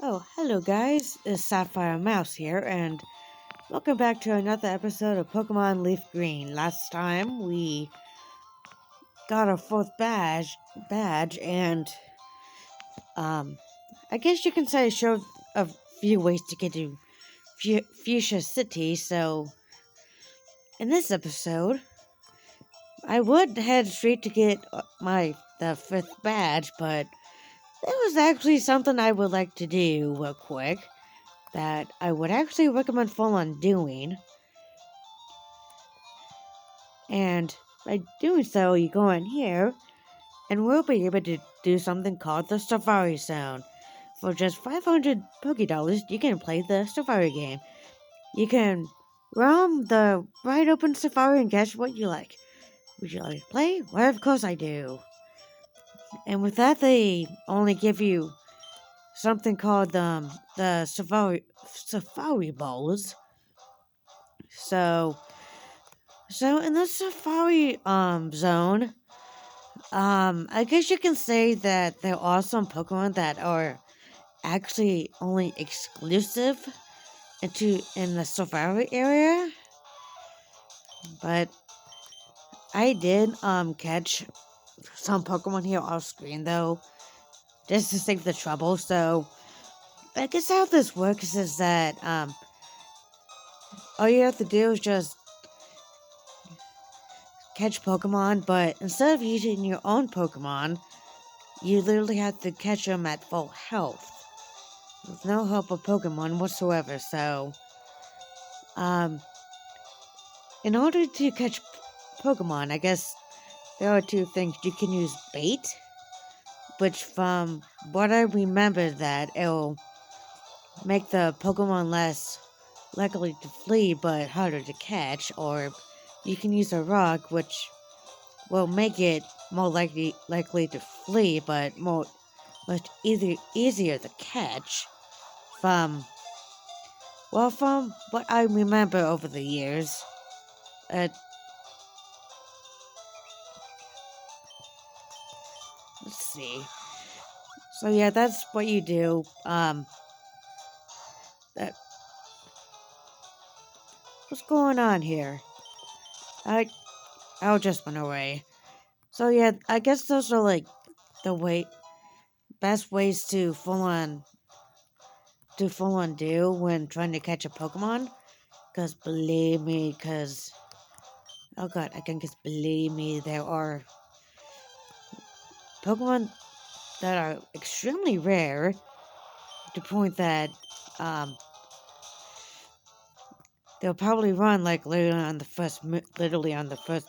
Oh, hello guys, it's Sapphire Mouse here, and welcome back to another episode of Pokemon Leaf Green. Last time we got our fourth badge, and I guess you can say I showed a few ways to get to Fuchsia City. So in this episode, I would head straight to get the fifth badge, but there was actually something I would like to do real quick that I would actually recommend full on doing. And by doing so, you go in here, and we'll be able to do something called the Safari Zone. For just 500 Poké you can play the Safari game. You can roam the wide open Safari and catch what you like. Would you like to play? Why, of course I do. And with that, they only give you something called the Safari Balls. So in the Safari zone, I guess you can say that there are some Pokemon that are actually only exclusive in the Safari area. But I did catch some Pokemon here off screen though, just to save the trouble. So I guess how this works is that all you have to do is just catch Pokemon, but instead of using your own Pokemon, you literally have to catch them at full health. With no help of Pokemon whatsoever, so, in order to catch Pokemon, I guess there are two things. You can use bait, which from what I remember that it'll make the Pokemon less likely to flee but harder to catch, or you can use a rock, which will make it more likely to flee but much easier to catch. From from what I remember over the years, uh, let's see. So yeah, that's what you do. That what's going on here? I I'll just went away. So yeah, I guess those are like the best ways to full on do when trying to catch a Pokemon. Cause believe me, oh god, I can just believe me, there are Pokemon that are extremely rare to the point that um they'll probably run like literally on the first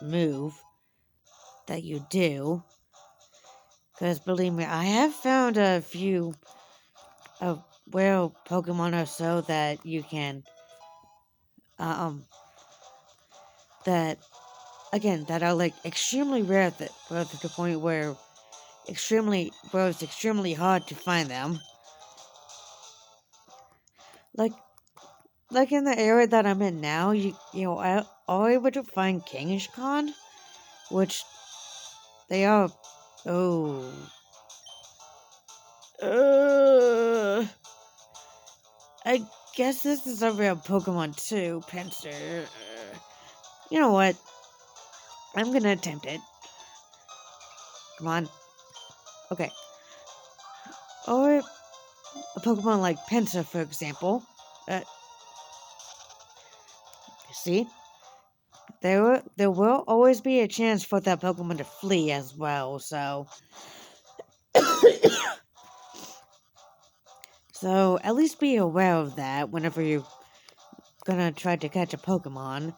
move that you do. Because believe me, I have found a few rare Pokemon or so that you can, um, that again that are like extremely rare to the point where it's extremely hard to find them. Like in the area that I'm in now, I able to find Kangaskhan, which they are. Oh. I guess this is a real Pokemon too, Pinsir. You know what? I'm gonna attempt it. Come on. Okay. Or a Pokemon like Pinsir, for example. See? There will always be a chance for that Pokemon to flee as well, so... So, at least be aware of that whenever you're gonna try to catch a Pokemon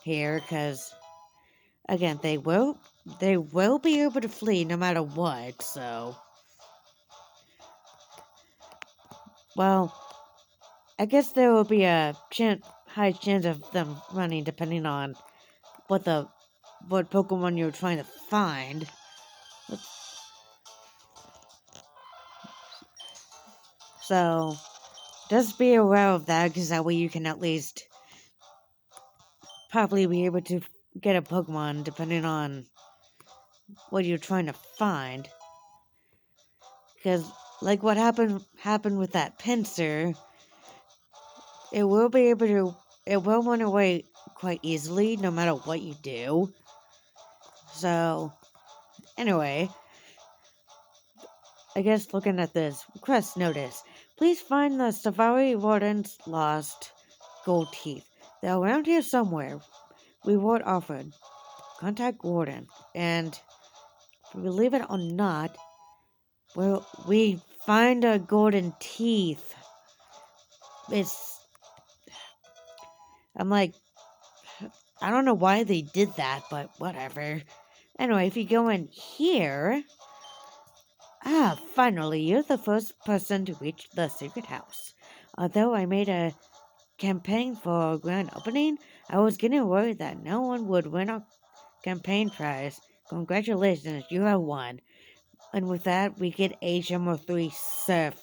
here, because... Again, they will be able to flee no matter what, so... Well, I guess there will be a high chance of them running depending on what Pokemon you're trying to find. So, just be aware of that, because that way you can at least probably be able to get a Pokemon depending on what you're trying to find. Because like what happened with that pincer, it will be able to, it will run away quite easily no matter what you do. So, anyway, I guess looking at this, quest notice. Please find the Safari Warden's lost gold teeth. They're around here somewhere. Reward offered. Contact Warden. And believe it or not, well, we find a golden teeth. I'm like, I don't know why they did that, but whatever. Anyway, if you go in here, finally, you're the first person to reach the secret house. Although I made a campaign for a grand opening, I was getting worried that no one would win a campaign prize. Congratulations, you have won. And with that, we get Hmo3 Surf.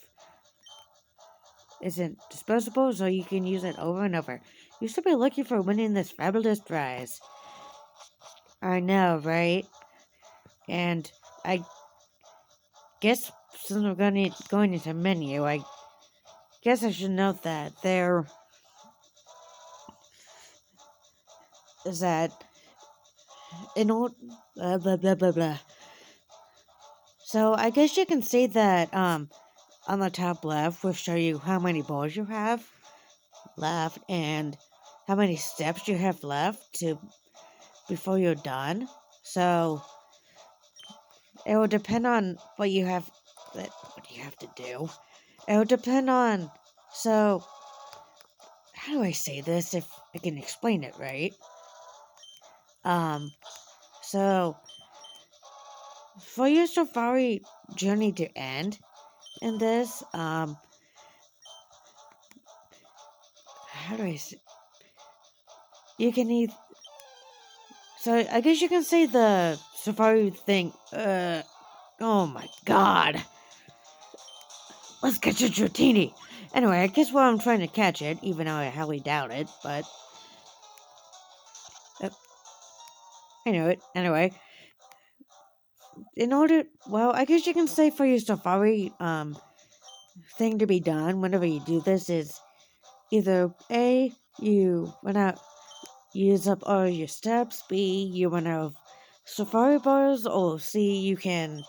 Isn't disposable, so you can use it over and over. You should be looking for winning this fabulous prize. I know, right? And I guess since we're going into menu, I guess I should note that there is that in order blah blah blah blah blah. So I guess you can see that on the top left will show you how many balls you have left and how many steps you have left to before you're done. So it will depend on what you have to do. It will depend on, so how do I say this if I can explain it right? So for your safari journey to end in this, how do I say, you can either, so I guess you can say the safari thing, oh my god. Let's catch a Dratini. Anyway, I guess I'm trying to catch it, even though I highly doubt it, but I know it. Anyway, I guess you can say for your safari, thing to be done whenever you do this is either A, you run out, use up all your steps, B, you run out of safari bars, or C, you can,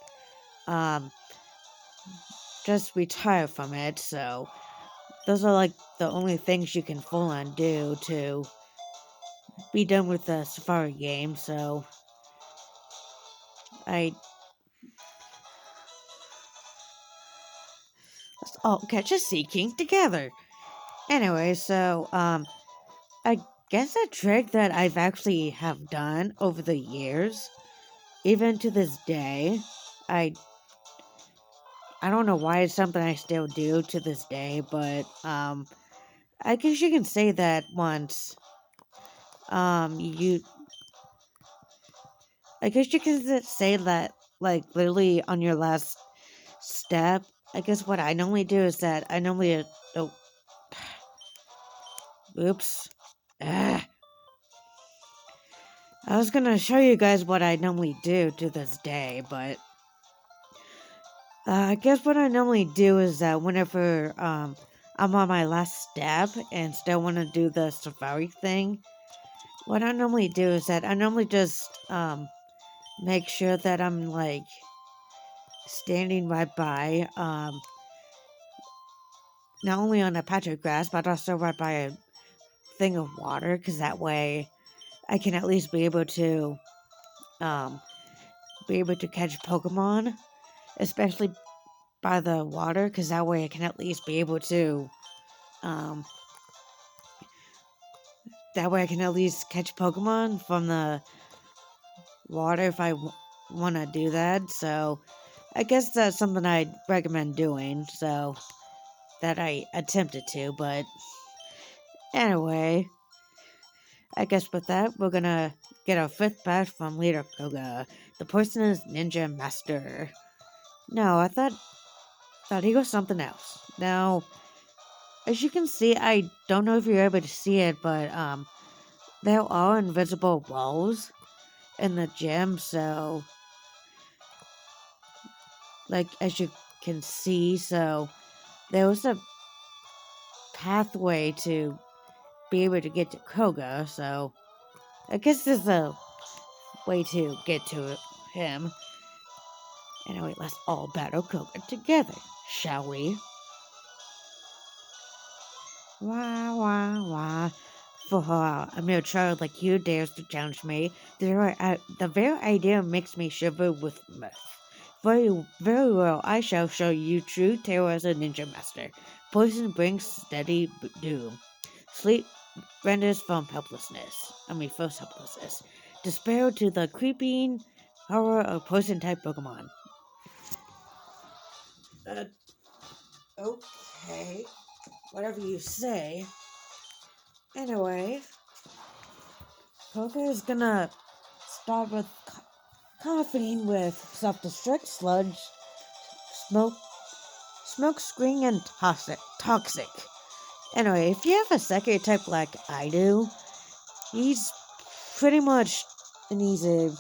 just retire from it, so those are like the only things you can full on do to be done with the safari game, so let's all catch a sea king together. Anyway, so, I guess a trick that I've actually have done over the years, even to this day, I don't know why it's something I still do to this day, but, I guess you can say that once, I guess you can say that, like, literally on your last step, I guess what I normally do is that I normally, oops, I was gonna show you guys what I normally do to this day, but, I guess what I normally do is that whenever, I'm on my last step and still want to do the safari thing, what I normally do is that I normally just, make sure that I'm, like, standing right by, not only on a patch of grass, but also right by a thing of water, because that way I can at least be able to catch Pokemon, especially by the water, because that way I can at least be able to, that way I can at least catch Pokemon from the water if I want to do that, so I guess that's something I'd recommend doing, so that I attempted to, but anyway, I guess with that, we're gonna get our 5th badge from Leader Koge. The person is Ninja Master. No, I thought he was something else. Now, as you can see, I don't know if you're able to see it, but, there are invisible walls in the gym, so, like, as you can see, so there was a pathway to be able to get to Koge, so I guess there's a way to get to him. Anyway, let's all battle Koge together, shall we? Wah, wah, wah. For a mere child like you dares to challenge me, the very idea makes me shiver with mirth. Very, very well, I shall show you true terror as a ninja master. Poison brings steady doom. Sleep renders from first helplessness. Despair to the creeping horror of poison-type Pokemon. Okay. Whatever you say. Anyway, Koge is gonna start with coughing with self-destruct, sludge, smoke screen, and toxic. Anyway, if you have a second type like I do, he's pretty much an easy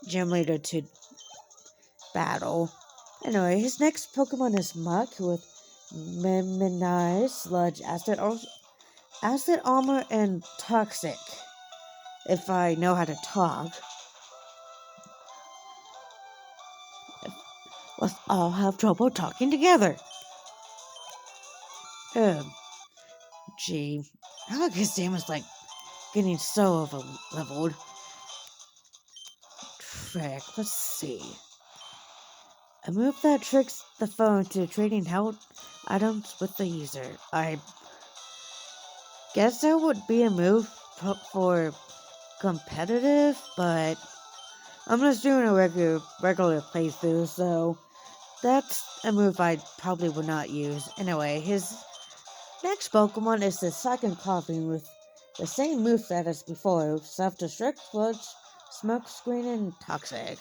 gym leader to battle. Anyway, his next Pokemon is Muck with Magnemite, Sludge, Acid Armor, and Toxic. If I know how to talk. Let's all have trouble talking together. Gee. I like his name is like getting so over leveled. Trick, let's see. A move that tricks the phone to trading health items with the user. I guess that would be a move for competitive, but I'm just doing a regular playthrough, so that's a move I probably would not use. Anyway, his next Pokemon is the second coughing with the same moveset as before, Self-Destruct, Sludge, Smoke Screen, and Toxic.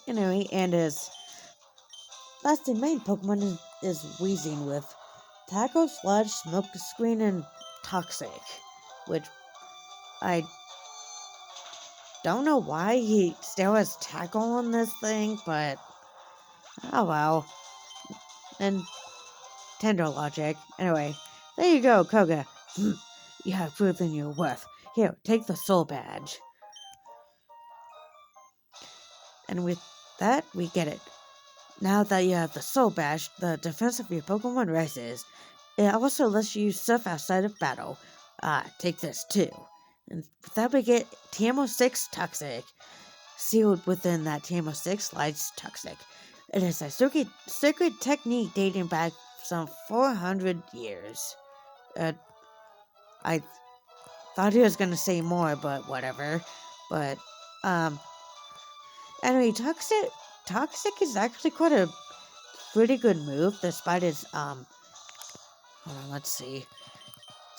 Anyway, and his last and main Pokemon is Weezing with Tackle, Sludge, Smoke Screen, and Toxic, which I don't know why he still has Tackle on this thing, but oh well. And Tender logic. Anyway, there you go, Koge. You have proven your worth. Here, take the soul badge. And with that, we get it. Now that you have the soul badge, the defense of your Pokemon rises. It also lets you surf outside of battle. Take this too. And with that, we get Tm06 Toxic. Sealed within that Tm06 lies Toxic. It is a sacred technique dating back some 400 years. I thought he was gonna say more, but whatever. But, anyway, Toxic is actually quite a pretty good move, despite its, hold on, let's see.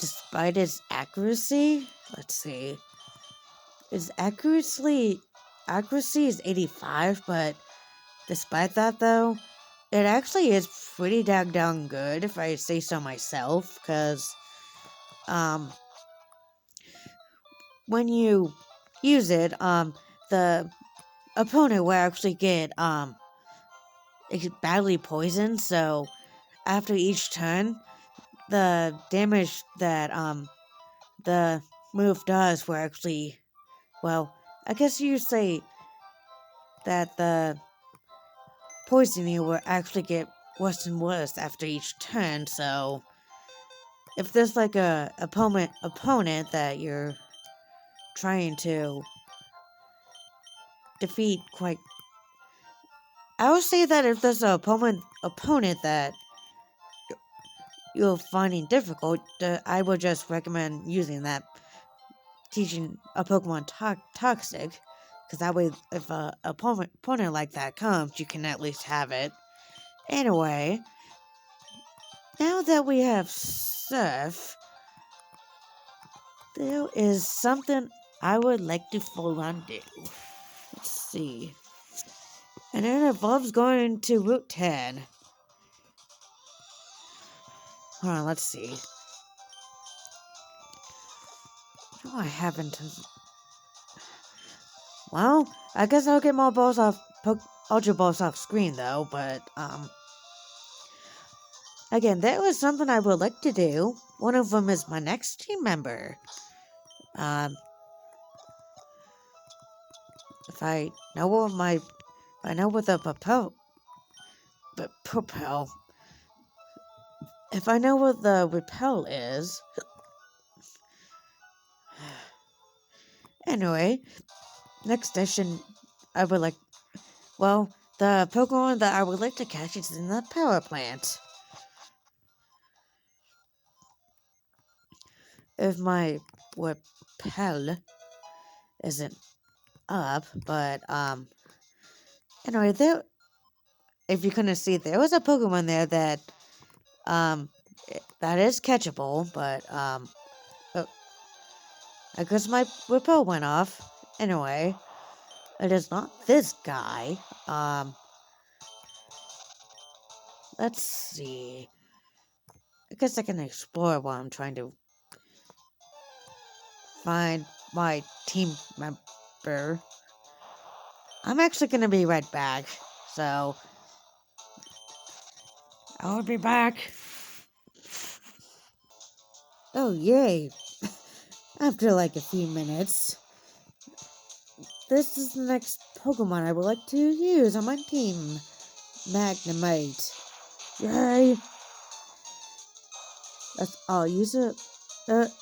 Despite its accuracy, let's see. Its accuracy is 85, but despite that, though, it actually is pretty daggone good, if I say so myself, because, when you use it, the opponent will actually get, badly poisoned, so after each turn, the damage that, the move does will actually, well, I guess you say that the poisoning will actually get worse and worse after each turn, so if there's like a opponent that you're trying to defeat I would say that if there's an opponent that you're finding difficult, I would just recommend using that, teaching a Pokemon Toxic, because that way, if a opponent like that comes, you can at least have it. Anyway, now that we have Surf, there is something I would like to full on do. Let's see. And it involves going to Route 10. Hold on, let's see. What do I haven't? Well, I guess I'll get more balls off Ultra Balls off screen though, but again, that was something I would like to do. One of them is my next team member. If I know what the propel, if I know what the repel is. Anyway, next session, the Pokemon that I would like to catch is in the power plant. If my repel isn't up, but, anyway, if you couldn't see, there was a Pokemon there that is catchable, but, I guess my repel went off. Anyway, it is not this guy. Let's see. I guess I can explore while I'm trying to find my team member. I'm actually gonna be right back, so I'll be back. Oh, yay. After like a few minutes, this is the next Pokemon I would like to use on my team. Magnemite. Yay! I'll use it. This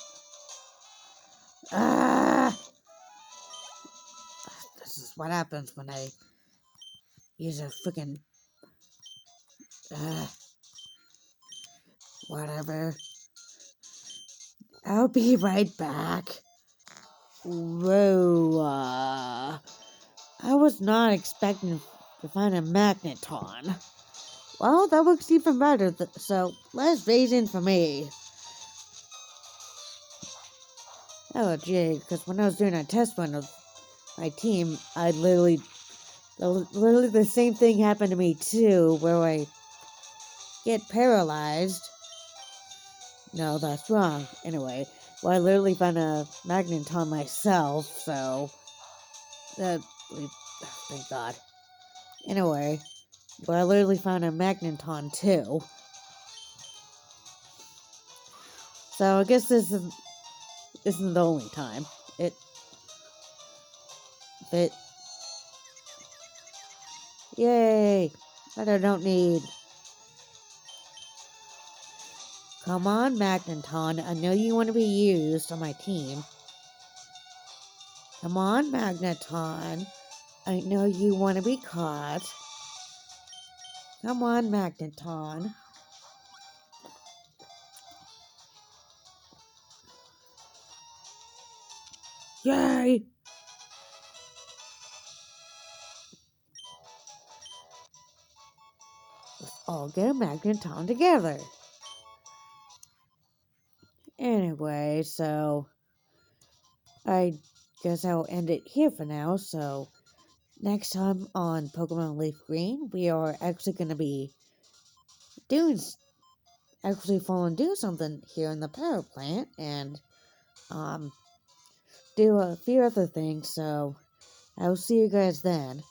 is what happens when I use a freaking. Whatever. I'll be right back. Whoa. I was not expecting to find a Magneton. Well, that looks even better, so less reason for me. Oh, gee, because when I was doing a test run of my team, literally the same thing happened to me too, where I get paralyzed. No, that's wrong. Anyway, I literally found a Magneton myself, so thank God. Anyway, I literally found a Magneton too. So I guess this isn't the only time. Yay! That I don't need. Come on, Magneton. I know you want to be used on my team. Come on, Magneton. I know you want to be caught. Come on, Magneton. Yay! Let's all get a Magneton together. Anyway, so I guess I'll end it here for now. So next time on Pokemon LeafGreen, we are actually going to be doing something here in the power plant and do a few other things. So I'll see you guys then.